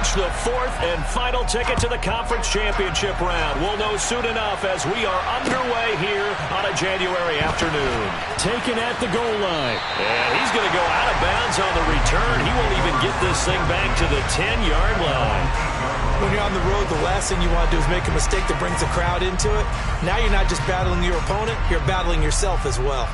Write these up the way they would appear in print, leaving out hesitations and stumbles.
clinch the fourth and final ticket to the conference championship round. We'll know soon enough as we are underway here on a January afternoon. Taken at the goal line. And he's going to go out of bounds on the return. He won't even get this thing back to the 10-yard line. When you're on the road, the last thing you want to do is make a mistake that brings the crowd into it. Now you're not just battling your opponent, you're battling yourself as well.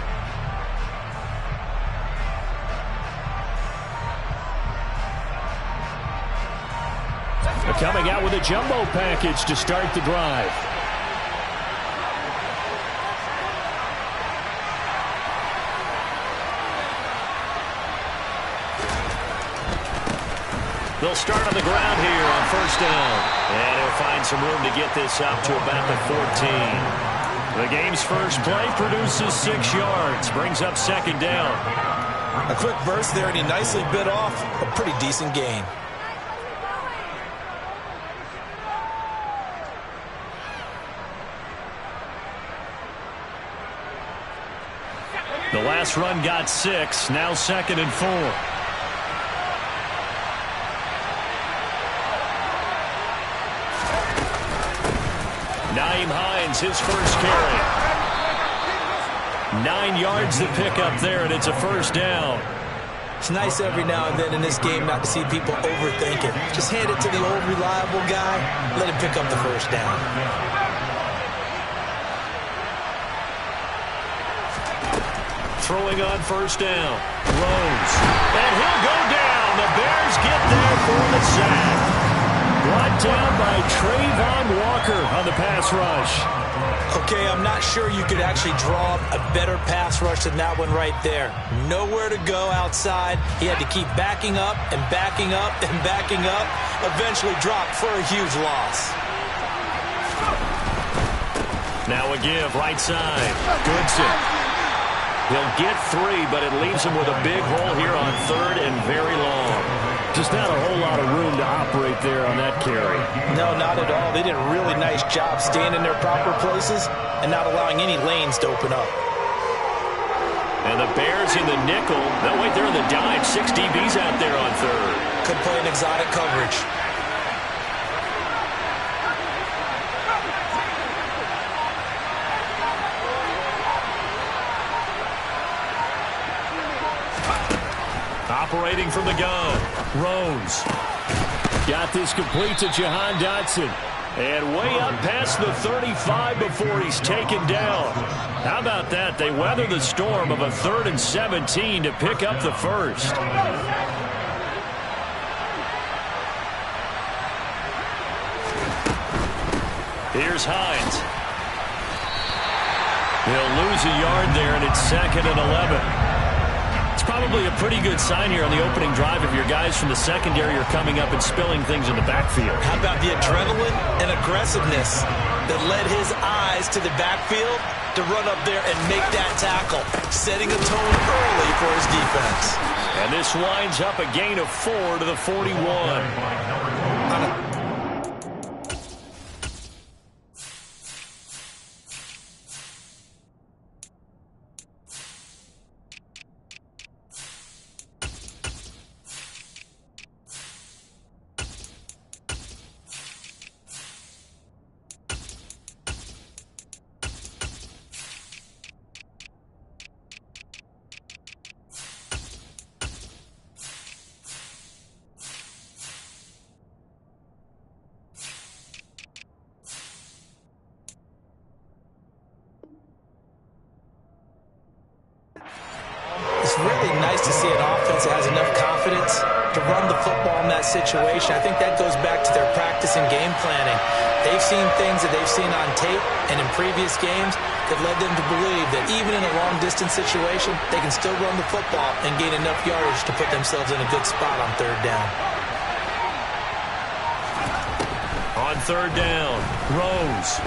They're coming out with a jumbo package to start the drive. They'll start on the ground here on first down. And he'll find some room to get this up to about the 14. The game's first play produces 6 yards. Brings up second down. A quick burst there, and he nicely bit off a pretty decent gain. The last run got 6. Now second and 4. Nyheim Hines, his first carry. 9 yards to pick up there, and it's a first down. It's nice every now and then in this game not to see people overthink it. Just hand it to the old reliable guy, let him pick up the first down. Throwing on first down. Rose. And he'll go down. The Bears get there for the sack. Brought down by Trayvon Walker on the pass rush. Okay, I'm not sure you could actually draw a better pass rush than that one right there. Nowhere to go outside. He had to keep backing up and backing up and backing up. Eventually dropped for a huge loss. Now a give right side. Goodson. He'll get 3, but it leaves him with a big hole here on third and very long. Just not a whole lot of room to operate there on that carry. No, not at all. They did a really nice job staying in their proper places and not allowing any lanes to open up. And the Bears in the nickel. No, wait, they're in the dime. 6 DBs out there on third. Could play an exotic coverage. Operating from the gun. Rose. Got this complete to Jahan Dotson. And way up past the 35 before he's taken down. How about that? They weather the storm of a 3rd and 17 to pick up the first. Here's Hines. He'll lose a yard there, and it's 2nd and 11. Probably a pretty good sign here on the opening drive if your guys from the secondary are coming up and spilling things in the backfield. How about the adrenaline and aggressiveness that led his eyes to the backfield to run up there and make that tackle, setting a tone early for his defense. And this winds up a gain of 4 to the 41. It's really nice to see an offense that has enough confidence to run the football in that situation. I think that goes back to their practice and game planning. They've seen things that they've seen on tape and in previous games that led them to believe that even in a long-distance situation, they can still run the football and gain enough yardage to put themselves in a good spot on third down. On third down, Rose.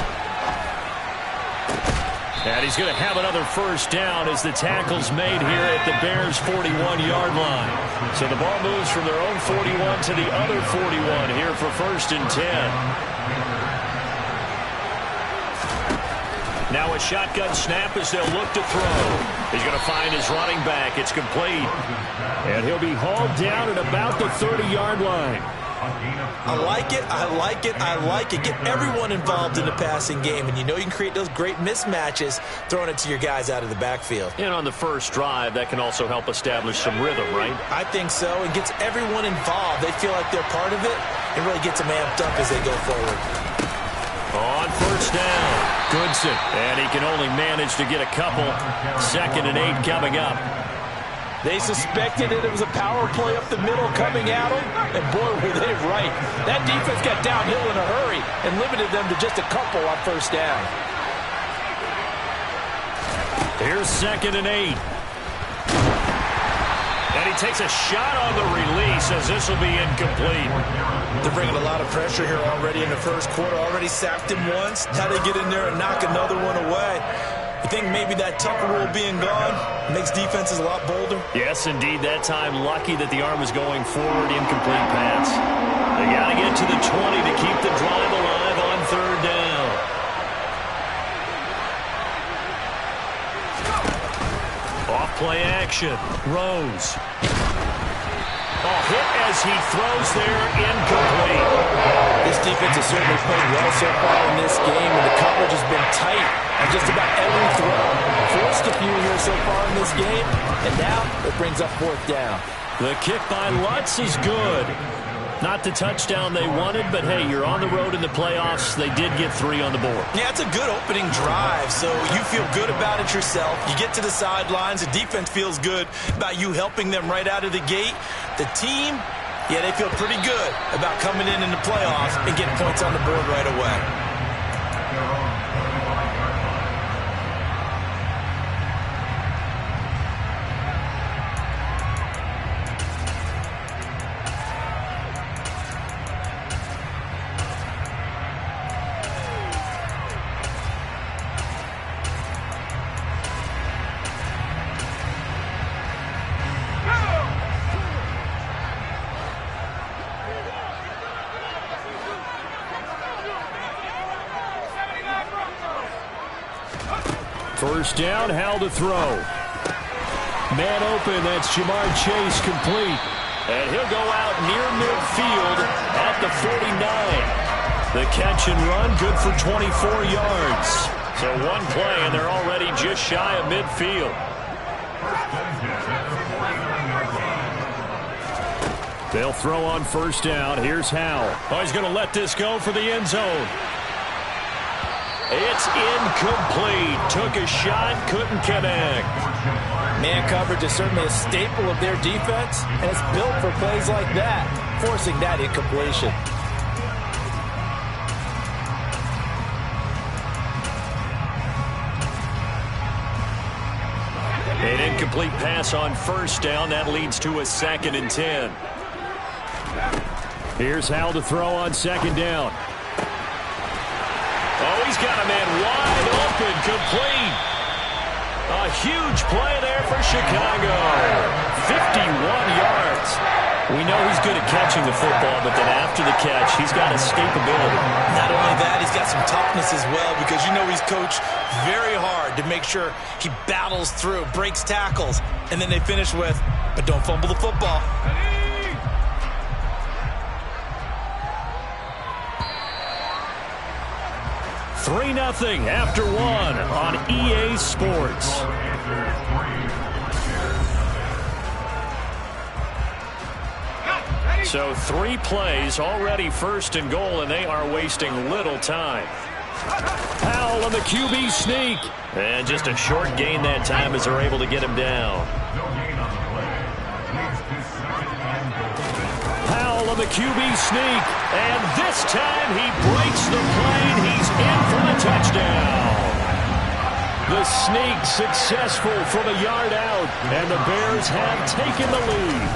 And he's going to have another first down as the tackle's made here at the Bears' 41-yard line. So the ball moves from their own 41 to the other 41 here for 1st and 10. Now a shotgun snap as they'll look to throw. He's going to find his running back. It's complete. And he'll be hauled down at about the 30-yard line. I like it, I like it, I like it. Get everyone involved in the passing game, and you know you can create those great mismatches throwing it to your guys out of the backfield. And on the first drive, that can also help establish some rhythm, right? I think so. It gets everyone involved. They feel like they're part of it. It really gets them amped up as they go forward. On first down, Goodson. And he can only manage to get a couple. 2nd and 8 coming up. They suspected it was a power play up the middle coming at them, and boy, were they right. That defense got downhill in a hurry and limited them to just a couple on first down. Here's 2nd and 8. And he takes a shot on the release as this will be incomplete. They're bringing a lot of pressure here already in the first quarter. Already sacked him once. Now they get in there and knock another one away. You think maybe that Tucker rule being gone makes defenses a lot bolder? Yes, indeed. That time, lucky that the arm was going forward. Incomplete pass. They got to get to the 20 to keep the drive alive on 3rd down. Off play action. Rose. Hit as he throws there, incomplete. This defense has certainly played well so far in this game, and the coverage has been tight on just about every throw. Forced a few here so far in this game, and now it brings up 4th down. The kick by Lutz is good. Not the touchdown they wanted, but hey, you're on the road in the playoffs. They did get 3 on the board. Yeah, it's a good opening drive, so you feel good about it yourself. You get to the sidelines, the defense feels good about you helping them right out of the gate. The team, yeah, they feel pretty good about coming in the playoffs and getting points on the board right away. First down, Howell to throw. Man open, that's Jamar Chase, complete. And he'll go out near midfield at the 49. The catch and run, good for 24 yards. So one play, and they're already just shy of midfield. They'll throw on first down. Here's Howell. Oh, he's going to let this go for the end zone. It's incomplete. Took a shot, couldn't connect. Man coverage is certainly a staple of their defense, and it's built for plays like that, forcing that incompletion. An incomplete pass on first down. That leads to a 2nd and 10. Here's Howell to throw on 2nd down. Oh, he's got a man wide open, complete. A huge play there for Chicago. 51 yards. We know he's good at catching the football, but then after the catch, he's got escapability. Not only that, he's got some toughness as well, because you know he's coached very hard to make sure he battles through, breaks tackles, and then they finish with, but don't fumble the football. 3-0 after 1 on EA Sports. So 3 plays, already 1st and goal, and they are wasting little time. Howell on the QB sneak. And just a short gain that time as they're able to get him down. Howell on the QB sneak. And this time he breaks the plane. He's in for the touchdown. The sneak successful from a yard out. And the Bears have taken the lead.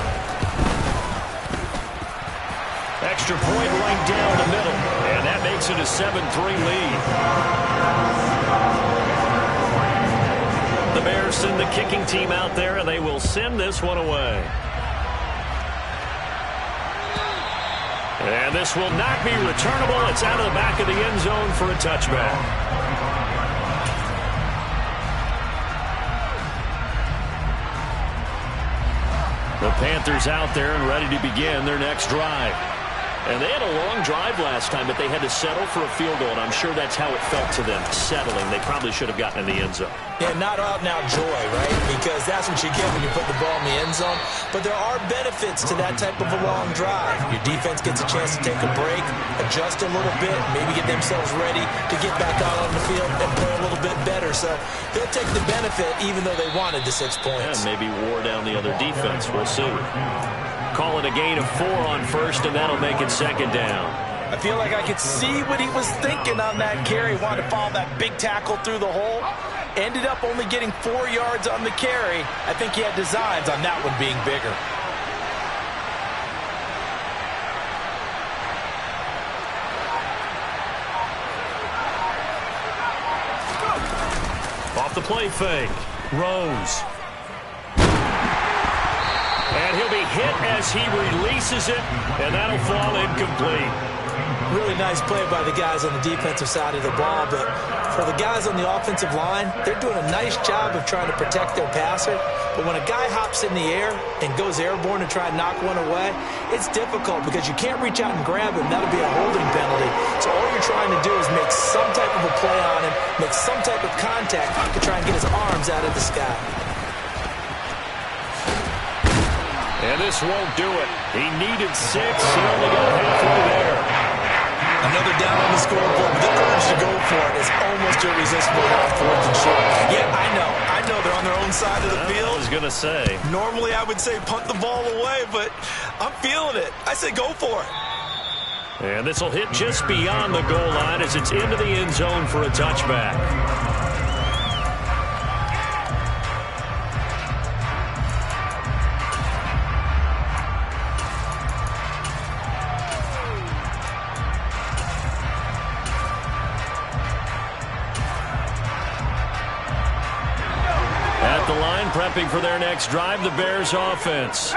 Extra point right down the middle. And that makes it a 7-3 lead. The Bears send the kicking team out there, and they will send this one away. And this will not be returnable. It's out of the back of the end zone for a touchback. The Panthers out there and ready to begin their next drive. And they had a long drive last time, but they had to settle for a field goal, and I'm sure that's how it felt to them, settling. They probably should have gotten in the end zone. Yeah, not out-and-out joy, right? Because that's what you get when you put the ball in the end zone. But there are benefits to that type of a long drive. Your defense gets a chance to take a break, adjust a little bit, maybe get themselves ready to get back out on the field and play a little bit better. So they'll take the benefit even though they wanted the 6 points. Yeah, maybe wore down the other defense. We'll see. Call it a gain of 4 on first, and that'll make it second down. I feel like I could see what he was thinking on that carry. Wanted to follow that big tackle through the hole. Ended up only getting 4 yards on the carry. I think he had designs on that one being bigger. Off the play fake. Rose. And he'll be hit as he releases it, and that'll fall incomplete. Really nice play by the guys on the defensive side of the ball, but for the guys on the offensive line, they're doing a nice job of trying to protect their passer. But when a guy hops in the air and goes airborne to try and knock one away, it's difficult because you can't reach out and grab him. That'll be a holding penalty. So all you're trying to do is make some type of a play on him, make some type of contact to try and get his arms out of the sky. And this won't do it. He needed 6. He only got halfway there. Another down on the scoreboard, but the urge to go for it is almost irresistible on 4th and short. Yeah, I know they're on their own side of the field. I was going to say. Normally I would say punt the ball away, but I'm feeling it. I say go for it. And this will hit just beyond the goal line as it's into the end zone for a touchback. Prepping for their next drive, the Bears offense.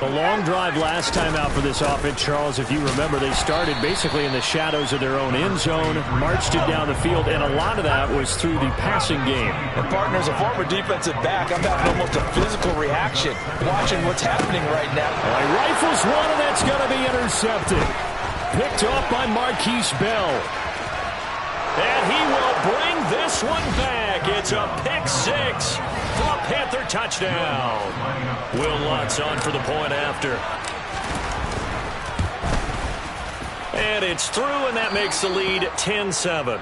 A long drive last time out for this offense, Charles. If you remember, they started basically in the shadows of their own end zone, marched it down the field, and a lot of that was through the passing game. And partner, as a former defensive back, I'm having almost a physical reaction watching what's happening right now. He rifles one, and that's going to be intercepted. Picked off by Marquise Bell. And he will bring this one back. It's a pick 6. A Panther touchdown. Will Lutz on for the point after. And it's through, and that makes the lead 10-7.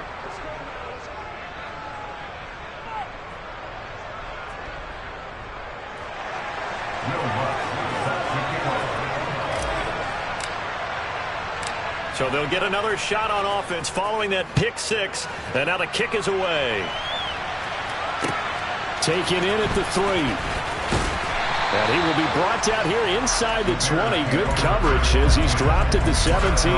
So they'll get another shot on offense following that pick 6. And now the kick is away. Taken in at the 3. And he will be brought down here inside the 20. Good coverage as he's dropped at the 17.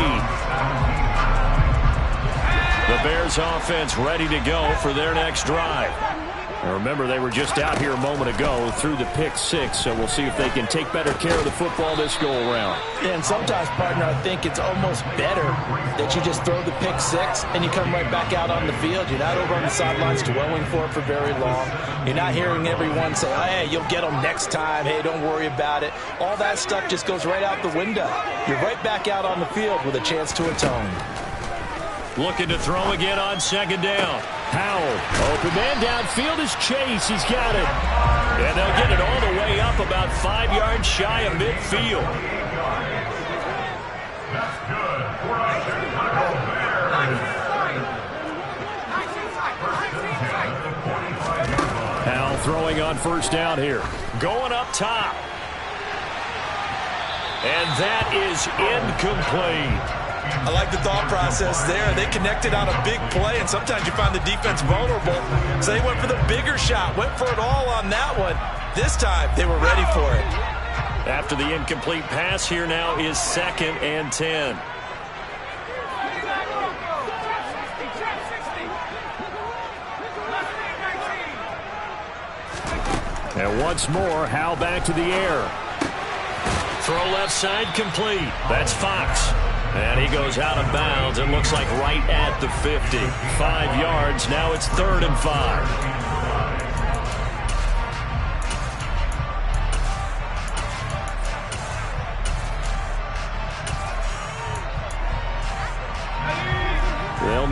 The Bears offense ready to go for their next drive. Now remember, they were just out here a moment ago through the pick 6, so we'll see if they can take better care of the football this go-around. Yeah, and sometimes, partner, I think it's almost better that you just throw the pick 6 and you come right back out on the field. You're not over on the sidelines dwelling for it for very long. You're not hearing everyone say, hey, you'll get them next time. Hey, don't worry about it. All that stuff just goes right out the window. You're right back out on the field with a chance to atone. Looking to throw again on second down. Howell, open man downfield is Chase. He's got it. And they'll get it all the way up about 5 yards shy of midfield. Howell throwing on first down here. Going up top. And that is incomplete. I like the thought process there. They connected on a big play, and sometimes you find the defense vulnerable. So they went for the bigger shot, went for it all on that one. This time, they were ready for it. After the incomplete pass, here now is 2nd and 10. And once more, Howell back to the air. Throw left side complete. That's Fox. And he goes out of bounds. It looks like right at the 50. 5 yards. Now it's 3rd and 5.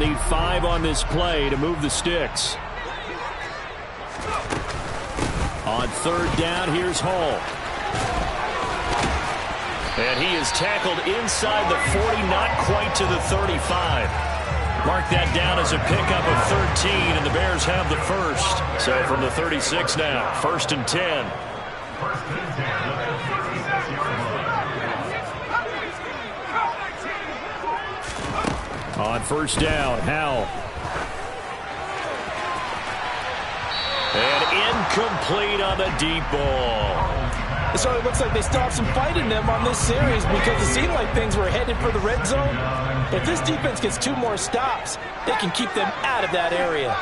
need 5 on this play to move the sticks. On third down, here's Hall. And he is tackled inside the 40, not quite to the 35. Mark that down as a pickup of 13, and the Bears have the first. So from the 36 now, 1st and 10. On first down, Howell. And incomplete on the deep ball. It certainly looks like they still have some fight in them on this series because it seemed like things were headed for the red zone. If this defense gets 2 more stops, they can keep them out of that area.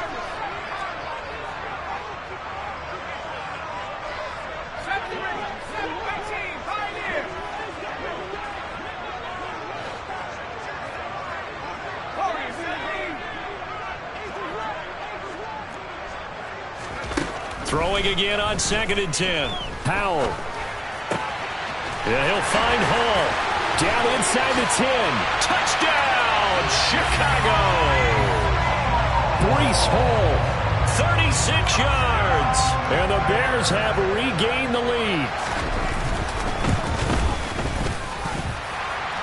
Throwing again on 2nd and 10. Howell. And he'll find Hall. Down inside the 10. Touchdown, Chicago. Breece Hall, 36 yards. And the Bears have regained the lead.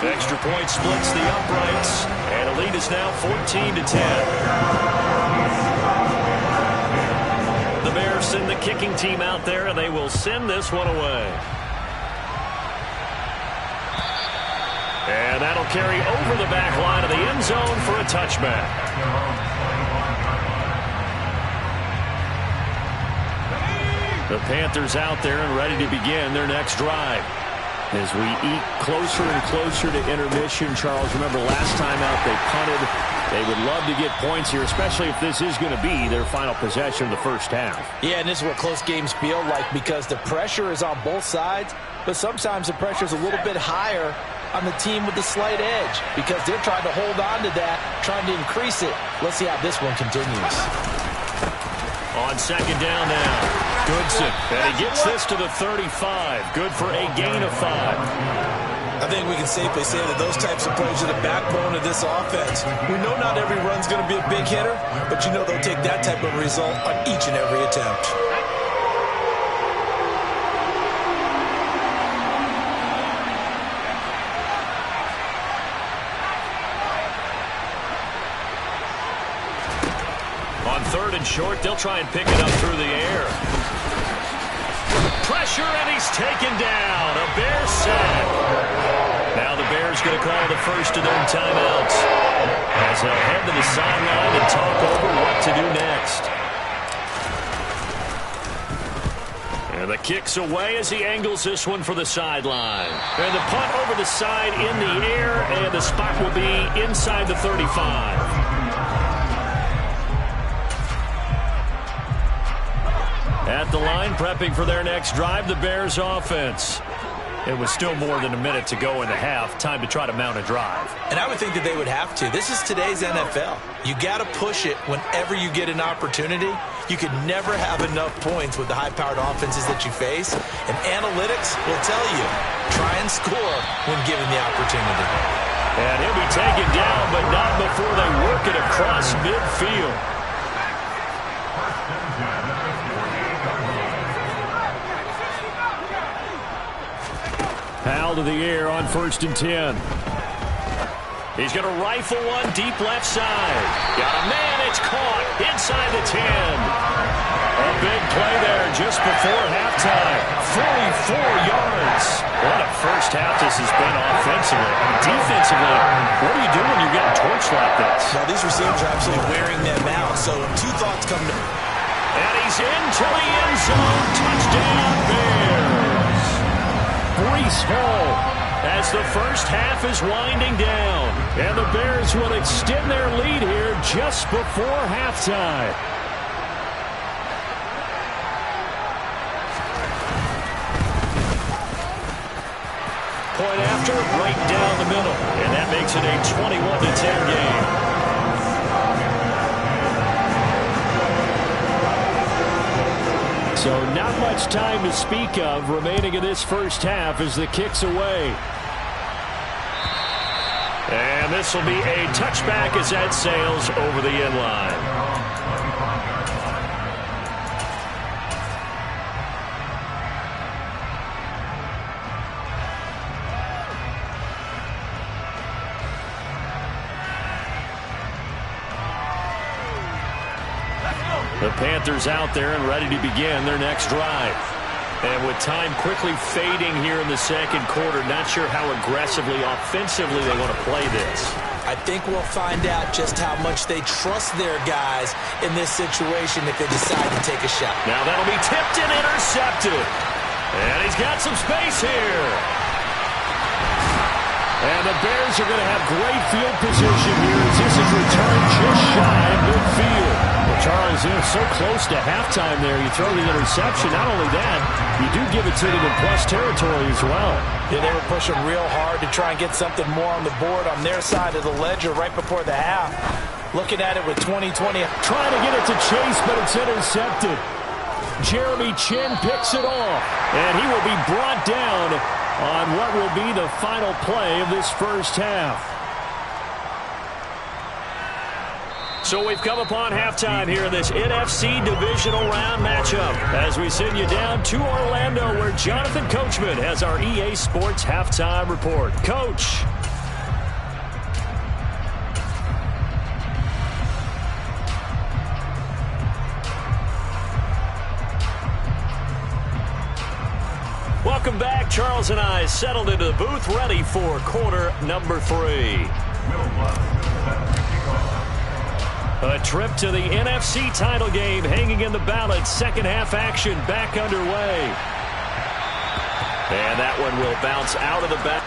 Extra point splits the uprights. And the lead is now 14-10. The Bears send the kicking team out there, and they will send this one away. And that'll carry over the back line of the end zone for a touchback. The Panthers out there and ready to begin their next drive. As we eat closer and closer to intermission, Charles, remember last time out they punted. They would love to get points here, especially if this is going to be their final possession of the first half. Yeah, and this is what close games feel like because the pressure is on both sides, but sometimes the pressure is a little bit higher on the team with the slight edge because they're trying to hold on to that, trying to increase it. Let's see how this one continues. On 2nd down now. Goodson, and he gets this to the 35. Good for a gain of 5. I think we can safely say that those types of plays are the backbone of this offense. We know not every run's going to be a big hitter, but you know they'll take that type of result on each and every attempt. On 3rd and short, they'll try and pick it up through the air. Pressure, and he's taken down. A Bears sack. Now the Bears going to call the first of their timeouts as they'll head to the sideline and talk over what to do next. And the kick's away as he angles this one for the sideline. And the punt over the side in the air, and the spot will be inside the 35. At the line, prepping for their next drive, the Bears offense. It was still more than a minute to go in the half. Time to try to mount a drive. And I would think that they would have to. This is today's NFL. You got to push it whenever you get an opportunity. You could never have enough points with the high-powered offenses that you face. And analytics will tell you, try and score when given the opportunity. And he'll be taken down, but not before they work it across midfield. Howell to the air on 1st and 10. He's going to rifle one deep left side. Got a man, it's caught inside the 10. A big play there just before halftime. 44 yards. What a first half this has been offensively. Defensively, what do you do when you're getting torched like this? Now, these receivers are absolutely wearing them out, so 2 thoughts come to me. And he's into the end zone. Touchdown, Bears. Breece Hall as the first half is winding down. And the Bears will extend their lead here just before halftime. Point after, right down the middle. And that makes it a 21-10 game. So not much time to speak of remaining in this first half as the kick's away. And this will be a touchback as that sails over the end line. The Panthers out there and ready to begin their next drive. And with time quickly fading here in the second quarter, not sure how aggressively, offensively they want to play this. I think we'll find out just how much they trust their guys in this situation if they decide to take a shot. Now that'll be tipped and intercepted. And he's got some space here. And the Bears are going to have great field position here as this is returned just shy of midfield. Well, Charles, so close to halftime there. You throw the interception. Not only that, you do give it to them in plus territory as well. Yeah, they were pushing real hard to try and get something more on the board on their side of the ledger right before the half. Looking at it with 2020. Trying to get it to Chase, but it's intercepted. Jeremy Chin picks it off, and he will be brought down on what will be the final play of this first half. So we've come upon halftime here in this NFC divisional round matchup as we send you down to Orlando where Jonathan Coachman has our EA Sports halftime report. Coach. Welcome back. Charles and I settled into the booth ready for quarter number 3. A trip to the NFC title game hanging in the balance. Second half action back underway. And that one will bounce out of the back.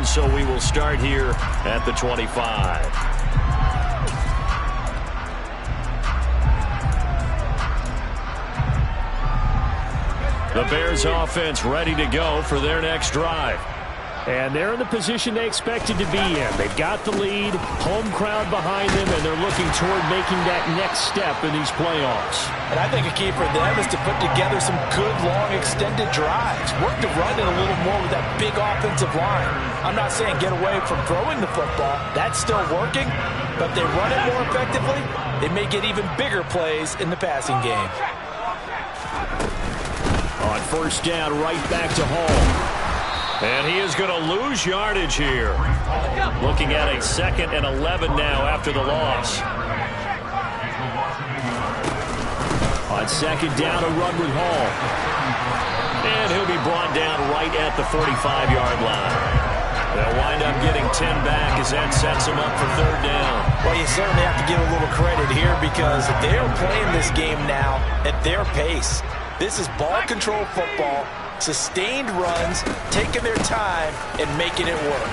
So we will start here at the 25. The Bears offense ready to go for their next drive. And they're in the position they expected to be in. They've got the lead, home crowd behind them, and they're looking toward making that next step in these playoffs. And I think a key for them is to put together some good, long, extended drives. Work to run it a little more with that big offensive line. I'm not saying get away from throwing the football. That's still working. But if they run it more effectively, they may get even bigger plays in the passing game. On first down, right back to Hall. And he is going to lose yardage here. Looking at a 2nd and 11 now after the loss. On second down, a run with Hall. And he'll be brought down right at the 45-yard line. They'll wind up getting 10 back as that sets them up for third down. Well, you certainly have to give a little credit here because they are playing this game now at their pace. This is ball control football. Sustained runs, taking their time, and making it work.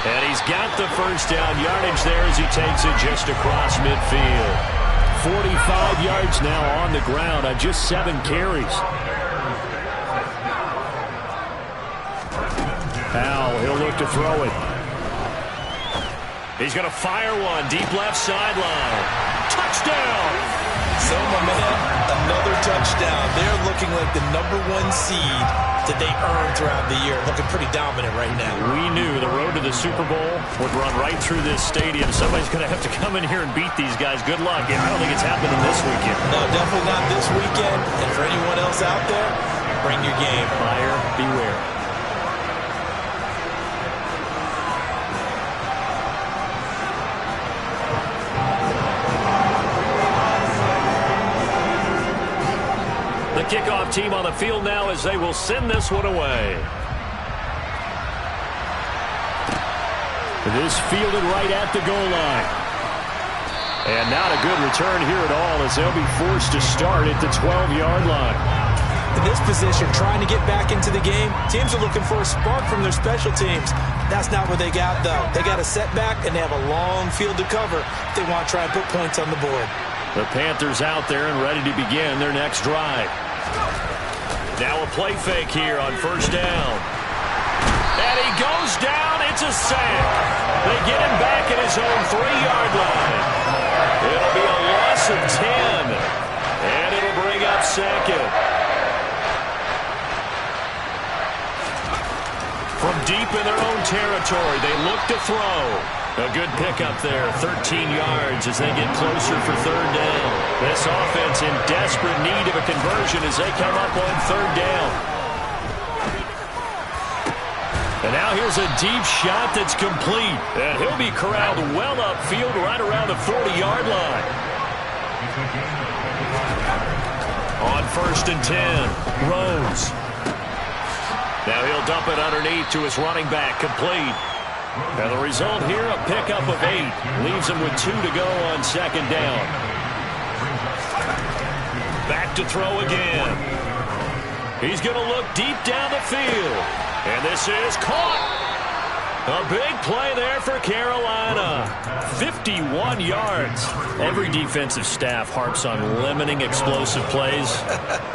And he's got the first down yardage there as he takes it just across midfield. 45 yards now on the ground on just 7 carries. Powell, he'll look to throw it. He's going to fire one, deep left sideline. Touchdown! So, my man, another touchdown. They're looking like the #1 seed that they earned throughout the year. Looking pretty dominant right now. We knew the road to the Super Bowl would run right through this stadium. Somebody's going to have to come in here and beat these guys. Good luck. I don't think it's happening this weekend. No, definitely not this weekend. And for anyone else out there, bring your game. Buyer beware. The kickoff team on the field now as they will send this one away. This fielded right at the goal line. And not a good return here at all as they'll be forced to start at the 12-yard line. In this position, trying to get back into the game, teams are looking for a spark from their special teams. That's not what they got, though. They got a setback, and they have a long field to cover if they want to try and put points on the board. The Panthers out there and ready to begin their next drive. Now a play fake here on first down. And he goes down. It's a sack. They get him back at his own 3-yard line. It'll be a loss of 10. And it'll bring up second. From deep in their own territory, they look to throw. A good pickup there, 13 yards as they get closer for third down. This offense in desperate need of a conversion as they come up on third down. And now here's a deep shot that's complete. And he'll be corralled well upfield right around the 40-yard line. On first and 10, Rose. Now he'll dump it underneath to his running back, complete. And the result here, a pickup of 8. Leaves him with 2 to go on second down. Back to throw again. He's going to look deep down the field. And this is caught. A big play there for Carolina. 51 yards. Every defensive staff harps on limiting explosive plays.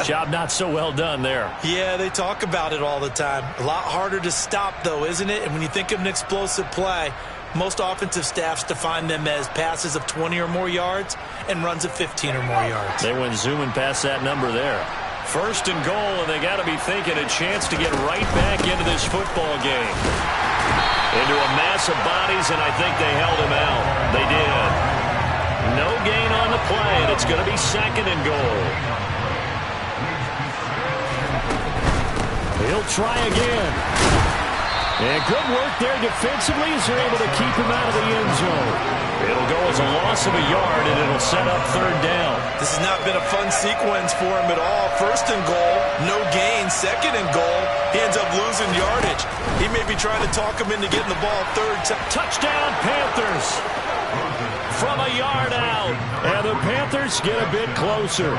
Job not so well done there. Yeah, they talk about it all the time. A lot harder to stop, though, isn't it? And when you think of an explosive play, most offensive staffs define them as passes of 20 or more yards and runs of 15 or more yards. They went zooming past that number there. First and goal, and they got to be thinking a chance to get right back into this football game. Into a mass of bodies, and I think they held him out. They did. No gain on the play, and it's going to be second and goal. He'll try again. And good work there defensively as they're able to keep him out of the end zone. It'll go as a loss of a yard, and it'll set up third down. This has not been a fun sequence for him at all. First and goal, no gain. Second and goal, he ends up losing yardage. He may be trying to talk him into getting the ball third. Touchdown, Panthers. From a yard out. And the Panthers get a bit closer.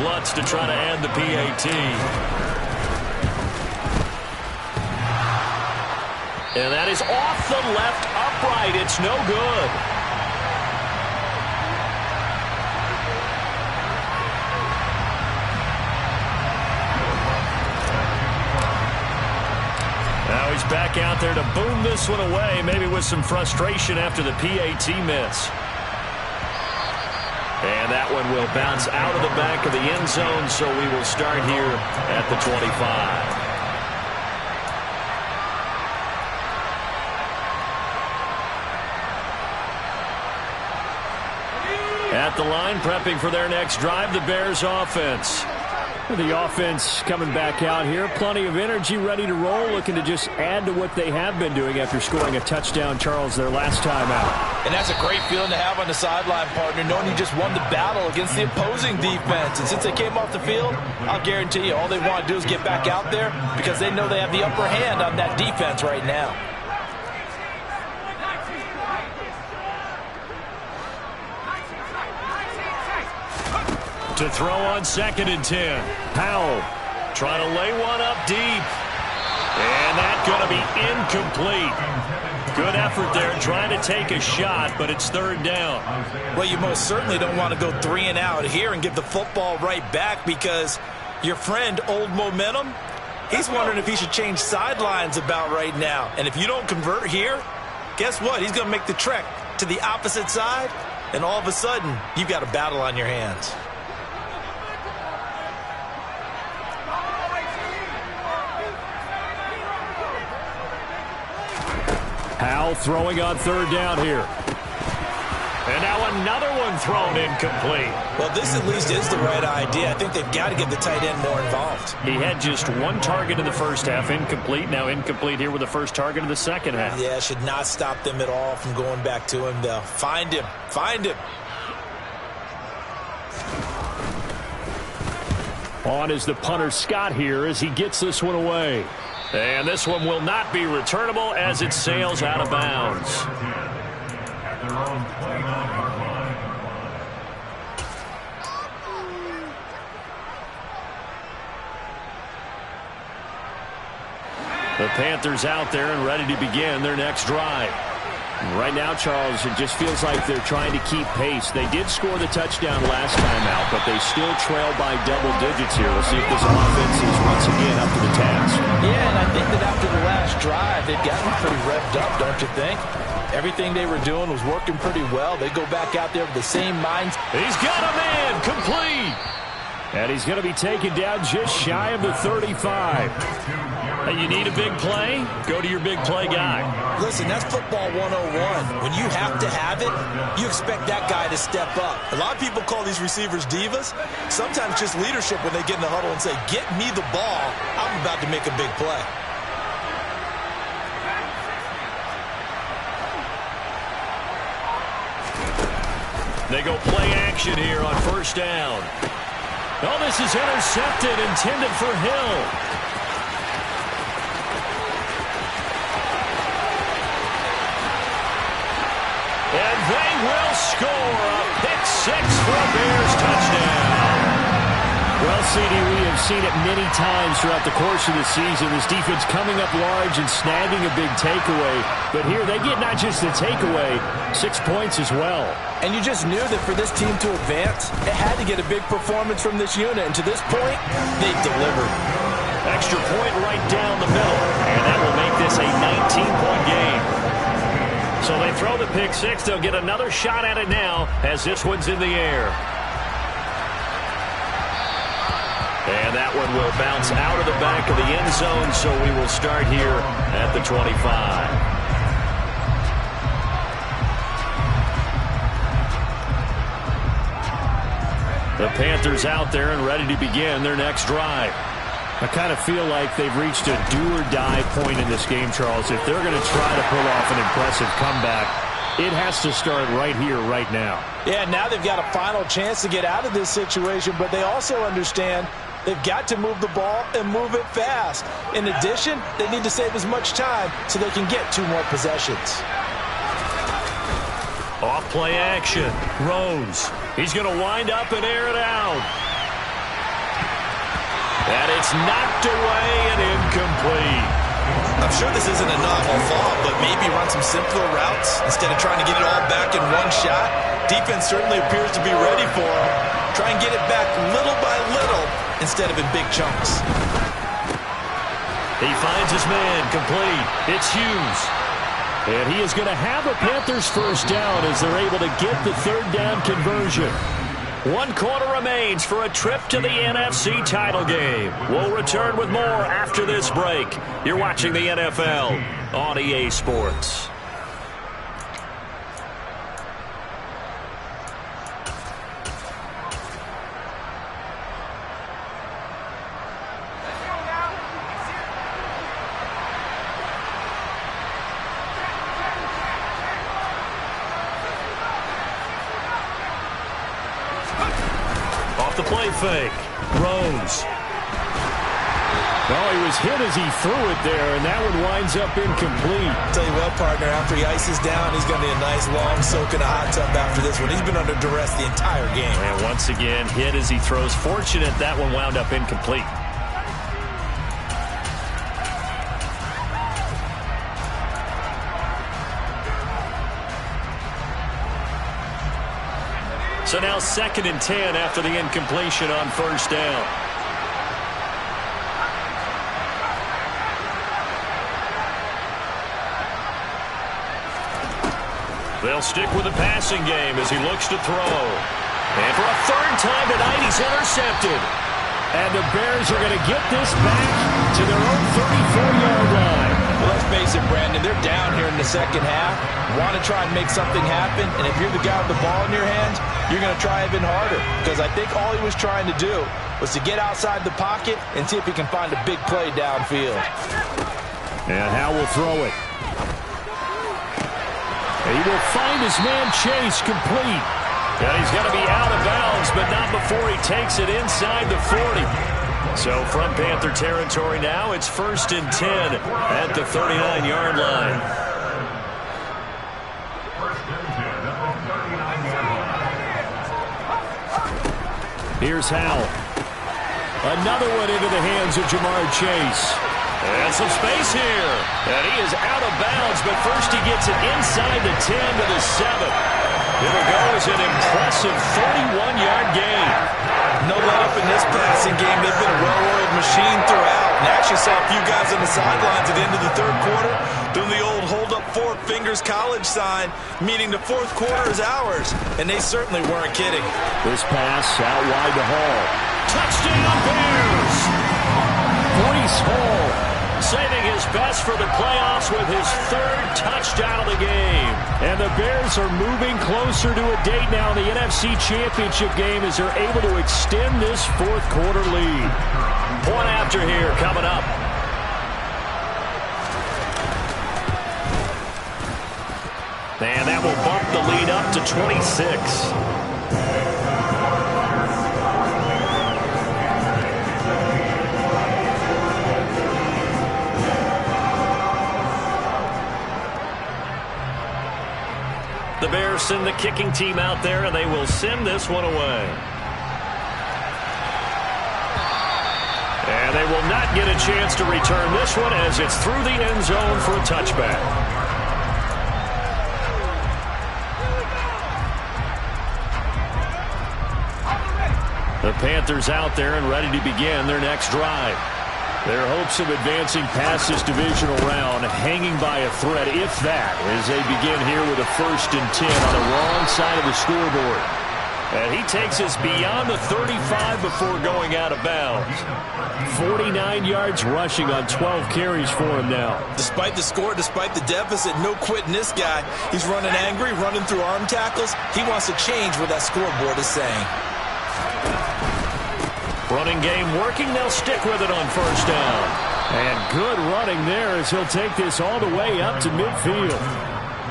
Lutz to try to end the PAT. And that is off the left upright. It's no good. Now he's back out there to boom this one away, maybe with some frustration after the PAT miss. And that one will bounce out of the back of the end zone, so we will start here at the 25. At the line, prepping for their next drive, the Bears offense. The offense coming back out here. Plenty of energy, ready to roll, looking to just add to what they have been doing after scoring a touchdown, Charles, their last time out. And that's a great feeling to have on the sideline, partner, knowing you just won the battle against the opposing defense. And since they came off the field, I'll guarantee you all they want to do is get back out there because they know they have the upper hand on that defense right now. To throw on second and 10. Powell trying to lay one up deep. And that's going to be incomplete. Good effort there trying to take a shot, but it's third down. Well, you most certainly don't want to go 3 and out here and give the football right back because your friend, Old Momentum, he's wondering if he should change sidelines about right now. And if you don't convert here, guess what? He's going to make the trek to the opposite side, and all of a sudden, you've got a battle on your hands. Powell throwing on third down here. And now another one thrown incomplete. Well, this at least is the right idea. I think they've got to get the tight end more involved. He had just one target in the first half, incomplete. Now incomplete here with the first target in the second half. Yeah, should not stop them at all from going back to him, though. Find him. Find him. On is the punter Scott here as he gets this one away. And this one will not be returnable as it sails out of bounds. The Panthers out there and ready to begin their next drive. Right now, Charles, it just feels like they're trying to keep pace. They did score the touchdown last time out, but they still trail by double digits here. We'll see if this offense is once again up to the task. Yeah, and I think that after the last drive, they've gotten pretty revved up, don't you think? Everything they were doing was working pretty well. They go back out there with the same mindset. He's got a man, complete. And he's going to be taken down just shy of the 35. And you need a big play? Go to your big play guy. Listen, that's football 101. When you have to have it, you expect that guy to step up. A lot of people call these receivers divas. Sometimes just leadership when they get in the huddle and say, get me the ball. I'm about to make a big play. They go play action here on first down. Oh, this is intercepted, intended for Hill. And they will score a pick six for a Bears touchdown. Well, CD, we have seen it many times throughout the course of the season. This defense coming up large and snagging a big takeaway. But here they get not just the takeaway, 6 points as well. And you just knew that for this team to advance, it had to get a big performance from this unit. And to this point, they delivered. Extra point right down the middle. And that will make this a 19-point game. So they throw the pick six. They'll get another shot at it now as this one's in the air. And that one will bounce out of the back of the end zone, so we will start here at the 25. The Panthers out there and ready to begin their next drive. I kind of feel like they've reached a do-or-die point in this game, Charles. If they're going to try to pull off an impressive comeback, it has to start right here, right now. Yeah, now they've got a final chance to get out of this situation, but they also understand they've got to move the ball and move it fast. In addition, they need to save as much time so they can get 2 more possessions. Off play action. Rose. He's going to wind up and air it out. And it's knocked away and incomplete. I'm sure this isn't a novel thought, but maybe run some simpler routes instead of trying to get it all back in one shot. Defense certainly appears to be ready for him. Try and get it back little by little instead of in big chunks. He finds his man, complete. It's Hughes. And he is going to have a Panthers first down as they're able to get the third down conversion. 1 quarter remains for a trip to the NFC title game. We'll return with more after this break. You're watching the NFL on EA Sports. The play fake. Rose. Well, he was hit as he threw it there, and that one winds up incomplete. I'll tell you what, partner, after he ices down, he's going to need a nice long soak in a hot tub after this one. He's been under duress the entire game. And once again, hit as he throws. Fortunate that one wound up incomplete. So now 2nd and 10 after the incompletion on first down. They'll stick with the passing game as he looks to throw. And for a 3rd time tonight, he's intercepted. And the Bears are going to get this back to their own 34-yard line. Well, let's face it, Brandon, they're down here in the second half. Want to try and make something happen, and if you're the guy with the ball in your hands, you're going to try even harder, because I think all he was trying to do was to get outside the pocket and see if he can find a big play downfield. And Howe will throw it. And he will find his man Chase, complete. And he's going to be out of bounds, but not before he takes it inside the 40. So from Panther territory now, it's 1st and 10 at the 39-yard line. Here's Howell. Another one into the hands of Jamar Chase. And some space here. And he is out of bounds, but first he gets it inside the 10 to the 7. Here goes an impressive 31-yard gain. No let-up in this passing game. They've been a well-oiled machine throughout. And actually saw a few guys on the sidelines at the end of the third quarter doing the old hold-up four fingers college sign, meaning the fourth quarter is ours. And they certainly weren't kidding. This pass out wide to Hall. Touchdown Bears! Breece Hall saving his best for the playoffs with his third touchdown of the game. And the Bears are moving closer to a date now in the NFC Championship game as they're able to extend this fourth quarter lead. Point after here coming up. And that will bump the lead up to 26. The Bears send the kicking team out there, and they will send this one away. And they will not get a chance to return this one as it's through the end zone for a touchback. The Panthers out there and ready to begin their next drive. Their hopes of advancing past this divisional round hanging by a thread, if that, as they begin here with a 1st and 10 on the wrong side of the scoreboard. And he takes us beyond the 35 before going out of bounds. 49 yards rushing on 12 carries for him now. Despite the score, despite the deficit, no quitting this guy. He's running angry, running through arm tackles. He wants to change what that scoreboard is saying. Running game working. They'll stick with it on 1st down. And good running there as he'll take this all the way up to midfield.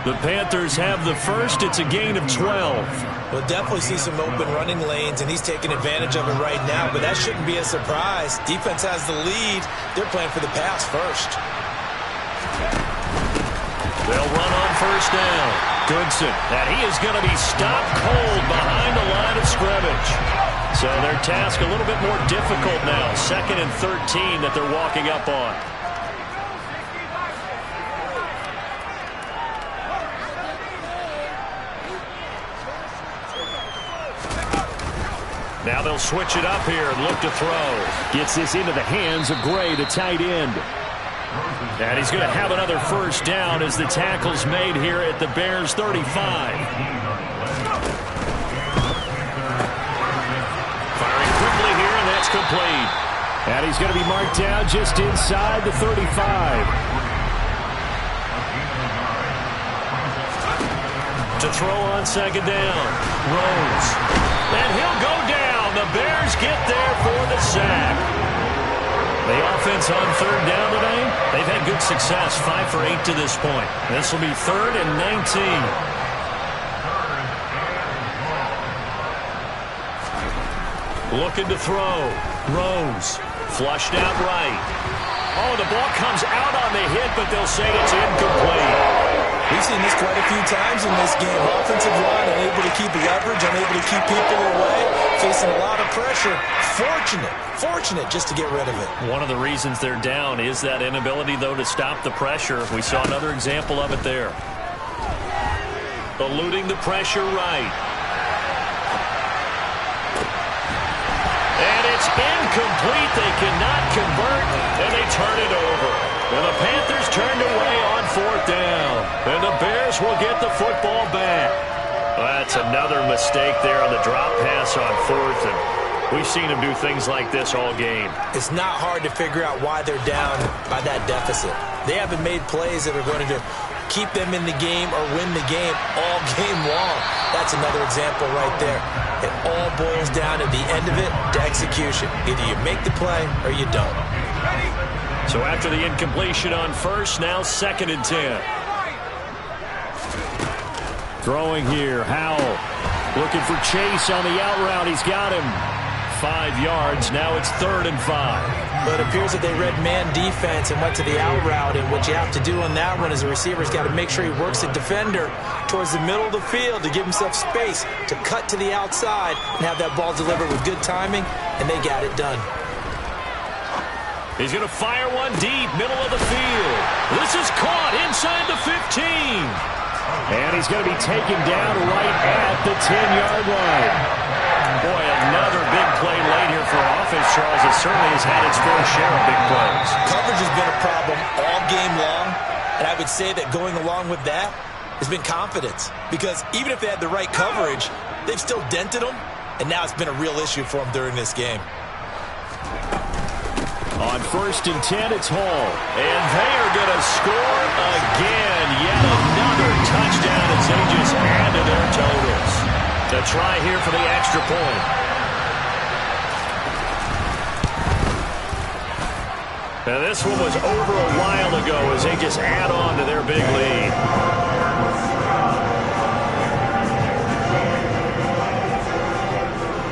The Panthers have the first. It's a gain of 12. We'll definitely see some open running lanes, and he's taking advantage of it right now, but that shouldn't be a surprise. Defense has the lead. They're playing for the pass first. They'll run on 1st down. Goodson, and he is going to be stopped cold behind the line of scrimmage. So their task a little bit more difficult now. 2nd and 13 that they're walking up on. Now they'll switch it up here and look to throw. Gets this into the hands of Gray, the tight end. And he's going to have another 1st down as the tackle's made here at the Bears 35. Complete. And he's going to be marked down just inside the 35. To throw on 2nd down. Rose. And he'll go down. The Bears get there for the sack. The offense on 3rd down today, they've had good success. 5 for 8 to this point. This will be 3rd and 19. Looking to throw. Rose. Flushed out right. Oh, the ball comes out on the hit, but they'll say it's incomplete. We've seen this quite a few times in this game. Offensive line unable to keep leverage, unable to keep people away, facing a lot of pressure. Fortunate just to get rid of it. One of the reasons they're down is that inability, though, to stop the pressure. We saw another example of it there. Eluding the pressure right. And it's incomplete. They cannot convert, and they turn it over. And the Panthers turned away on 4th down. And the Bears will get the football back. That's another mistake there on the drop pass on 4th. And we've seen them do things like this all game. It's not hard to figure out why they're down by that deficit. They haven't made plays that are going to keep them in the game or win the game all game long. That's another example right there. It all boils down at the end of it to execution. Either you make the play or you don't. So after the incompletion on 1st, now 2nd and 10. Throwing here, Howell. Looking for Chase on the out route. He's got him. 5 yards. Now it's 3rd and 5. But it appears that they read man defense and went to the out route. And what you have to do on that one is the receiver's got to make sure he works the defender towards the middle of the field to give himself space to cut to the outside and have that ball delivered with good timing, and they got it done. He's going to fire one deep, middle of the field. This is caught inside the 15. And he's going to be taken down right at the 10-yard line. Boy, another big play late here for offense, Charles. It certainly has had its fair share of big plays. Coverage has been a problem all game long, and I would say that going along with that has been confidence. Because even if they had the right coverage, they've still dented them, and now it's been a real issue for them during this game. On 1st and 10, it's Hall. And they are going to score again. Yet another touchdown as they just add to their totals. The try here for the extra point. And this one was over a while ago as they just add on to their big lead.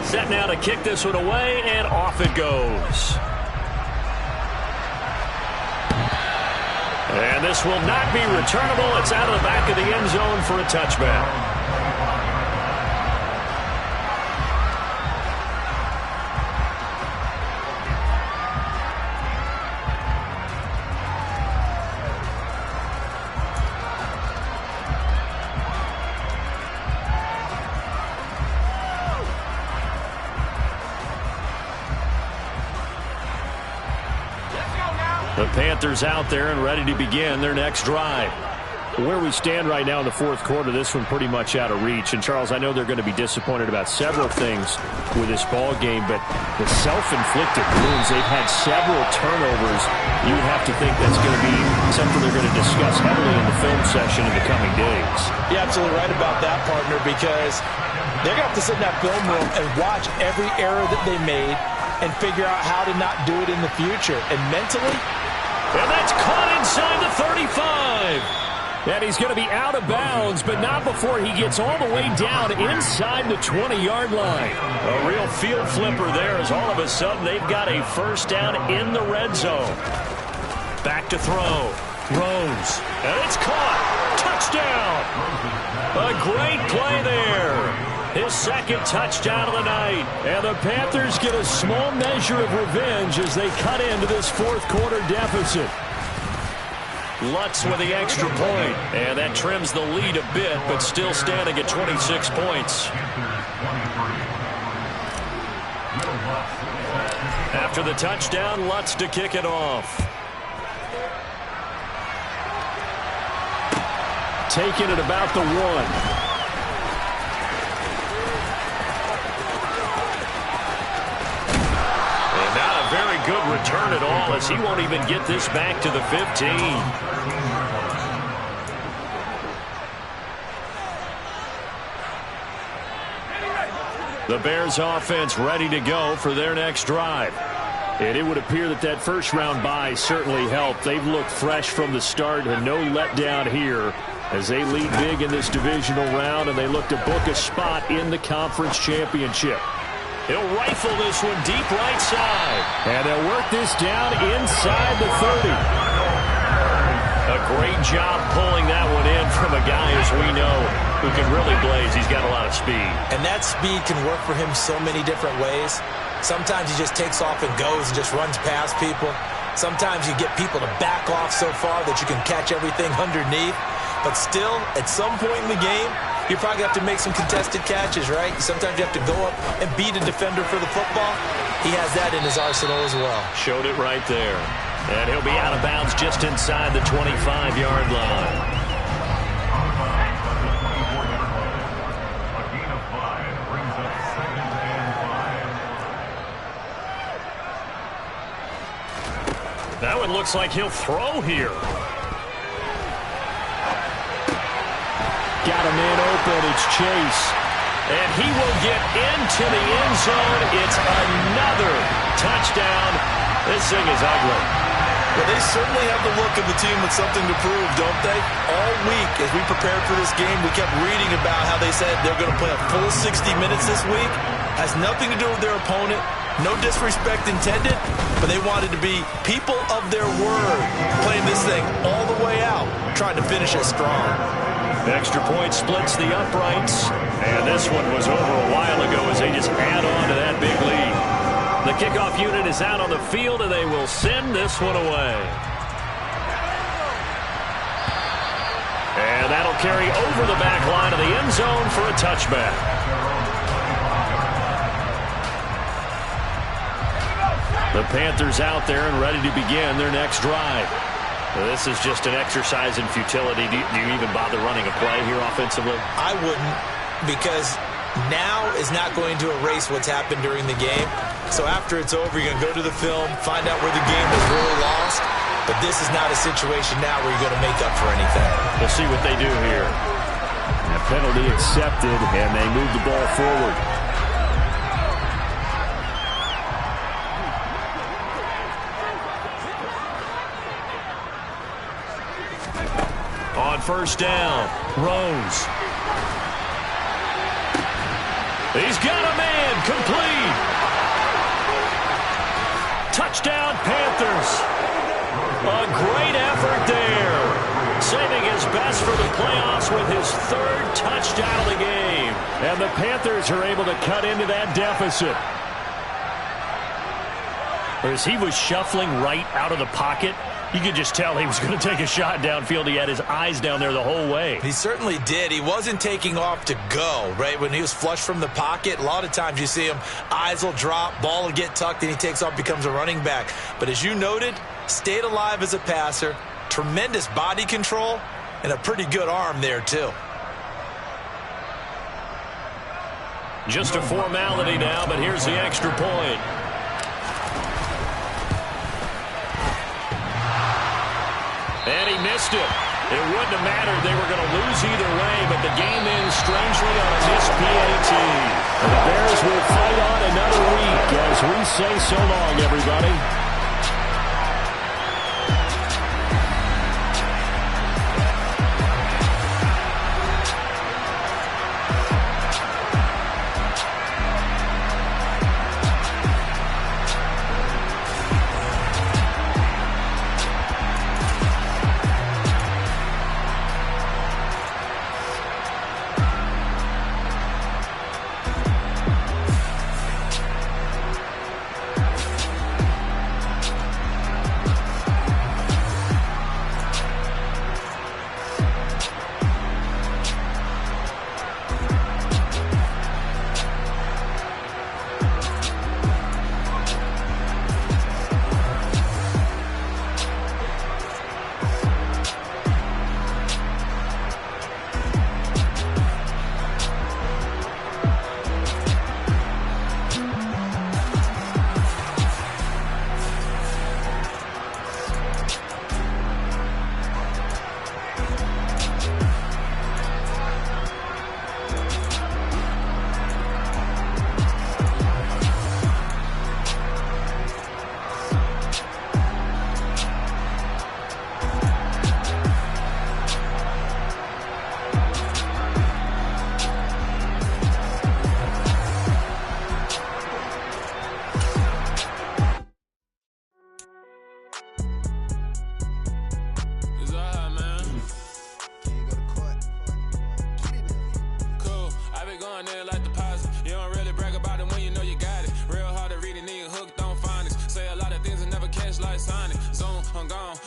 Set now to kick this one away, and off it goes. And this will not be returnable. It's out of the back of the end zone for a touchback. The Panthers out there and ready to begin their next drive. Where we stand right now in the fourth quarter, this one pretty much out of reach. And, Charles, I know they're going to be disappointed about several things with this ball game, but the self-inflicted wounds, they've had several turnovers. You would have to think that's going to be something they're going to discuss heavily in the film session in the coming days. You're absolutely right about that, partner, because they're going to have to sit in that film room and watch every error that they made and figure out how to not do it in the future. And mentally, and that's caught inside the 35. And he's going to be out of bounds, but not before he gets all the way down inside the 20-yard line. A real field flipper there as all of a sudden they've got a first down in the red zone. Back to throw. Throws. And it's caught. Touchdown. A great play there. His second touchdown of the night. And the Panthers get a small measure of revenge as they cut into this fourth quarter deficit. Lutz with the extra point. And that trims the lead a bit, but still standing at 26 points. After the touchdown, Lutz to kick it off. Taking it about the 1. Very good return at all as he won't even get this back to the 15. The Bears offense ready to go for their next drive. And it would appear that that first-round bye certainly helped. They've looked fresh from the start and no letdown here as they lead big in this divisional round and they look to book a spot in the conference championship. He'll rifle this one deep right side. And they'll work this down inside the 30. A great job pulling that one in from a guy, as we know, who can really blaze. He's got a lot of speed. And that speed can work for him so many different ways. Sometimes he just takes off and goes and just runs past people. Sometimes you get people to back off so far that you can catch everything underneath. But still, at some point in the game, you probably have to make some contested catches, right? Sometimes you have to go up and beat a defender for the football. He has that in his arsenal as well. Showed it right there. And he'll be out of bounds just inside the 25-yard line. That one looks like he'll throw here. Got a man open. It's Chase. And he will get into the end zone. It's another touchdown. This thing is ugly. Well, they certainly have the look of the team with something to prove, don't they? All week, as we prepared for this game, we kept reading about how they said they're going to play a full 60 minutes this week. Has nothing to do with their opponent. No disrespect intended, but they wanted to be people of their word, playing this thing all the way out, trying to finish it strong. Extra point splits the uprights, and this one was over a while ago as they just add on to that big lead. The kickoff unit is out on the field, and they will send this one away. And that'll carry over the back line of the end zone for a touchback. The Panthers out there and ready to begin their next drive. This is just an exercise in futility. Do you even bother running a play here offensively? I wouldn't, because now is not going to erase what's happened during the game. So after it's over, you're going to go to the film, find out where the game was really lost. But this is not a situation now where you're going to make up for anything. We'll see what they do here. A penalty accepted, and they move the ball forward. On first down, Rose. He's got a man, complete. Touchdown, Panthers. A great effort there. Saving his best for the playoffs with his third touchdown of the game. And the Panthers are able to cut into that deficit. As he was shuffling right out of the pocket, you could just tell he was going to take a shot downfield. He had his eyes down there the whole way. He certainly did. He wasn't taking off to go, right? When he was flushed from the pocket, a lot of times you see him, eyes will drop, ball will get tucked, and he takes off, becomes a running back. But as you noted, stayed alive as a passer, tremendous body control, and a pretty good arm there, too. Just a formality now, but here's the extra point. And he missed it. It wouldn't have mattered. They were going to lose either way, but the game ends strangely on a missed PAT. And the Bears will fight on another week as we say so long, everybody.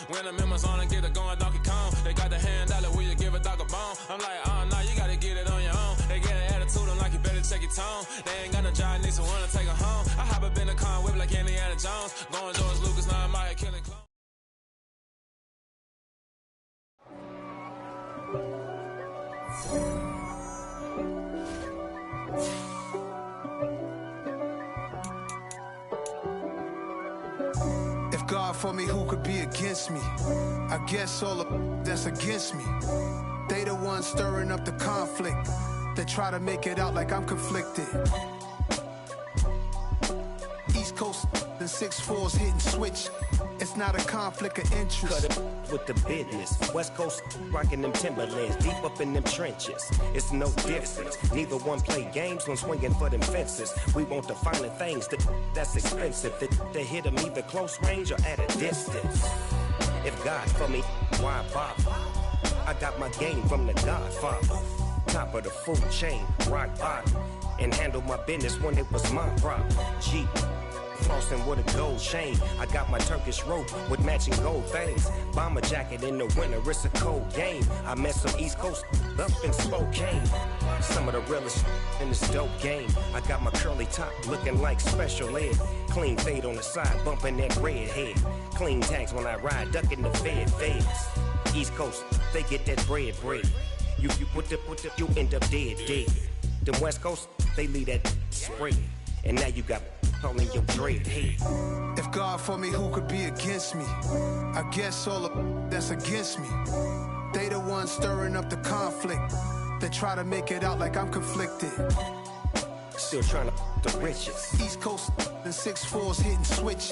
When I'm in my zone and get it going Donkey Kong. They got the hand dollar, will you give a dog a bone? I'm like, oh, no, you gotta get it on your own. They get an attitude, I'm like, you better check your tone. They ain't got no job, need someone to take her home. I hop up in the car, whip like Indiana Jones. Going George Lucas, now I'm out here killing clones. God for me, who could be against me? I guess all of that's against me. They the ones stirring up the conflict. They try to make it out like I'm conflicted. East Coast and 6'4's hitting switch. It's not a conflict of interest. Cut it with the business. West Coast rocking them Timberlands, deep up in them trenches. It's no difference. Neither one play games when swinging for them fences. We want the finer things that's expensive. That hit them either close range or at a distance. If God for me, why bother? I got my game from the Godfather. Top of the food chain, rock bottom. And handle my business when it was my problem. G. flossing with a gold chain. I got my Turkish rope with matching gold things. Bomber jacket in the winter, it's a cold game. I met some East Coast up in Spokane. Some of the realest in this dope game. I got my curly top looking like special ed. Clean fade on the side, bumping that red head. Clean tags when I ride, ducking the feds. East Coast, they get that bread. You you end up dead. The West Coast, they leave that spray. And now you got all in your dread head. If God for me, who could be against me? I guess all of that's against me. They the ones stirring up the conflict. They try to make it out like I'm conflicted. Still trying to the riches. East Coast and 6'4s hitting switch.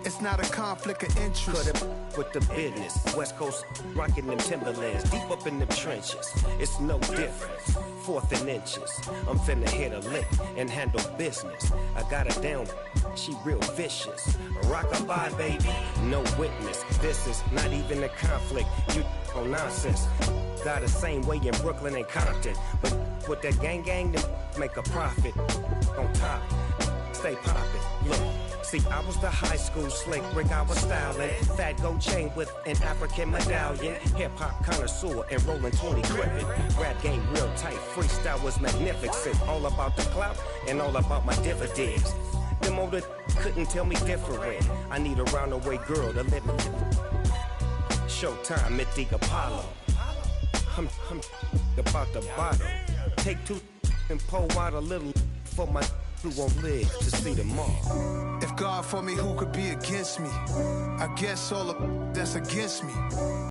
It's not a conflict of interest. Cut it with the business. West Coast rocking them Timberlands. Deep up in them trenches. It's no difference. 4th and inches. I'm finna hit a lick and handle business. I got her down. She real vicious. Rock-a-bye, baby. No witness. This is not even a conflict. You on nonsense. Got the same way in Brooklyn and Compton. But with that gang, them make a profit. On top, stay poppin'. Look, see, I was the high school slick Rick, I was styling. Fat gold chain with an African medallion. Hip-hop connoisseur and rolling 20 gripping. Rap game real tight, freestyle was magnificent. All about the clout and all about my dividends. Them older couldn't tell me different. I need a roundaway girl to let me. Showtime at the Apollo. I'm about the bottom. Take 2 and pour out a little for my who won't live to see tomorrow. If God for me, who could be against me? I guess all of that's against me.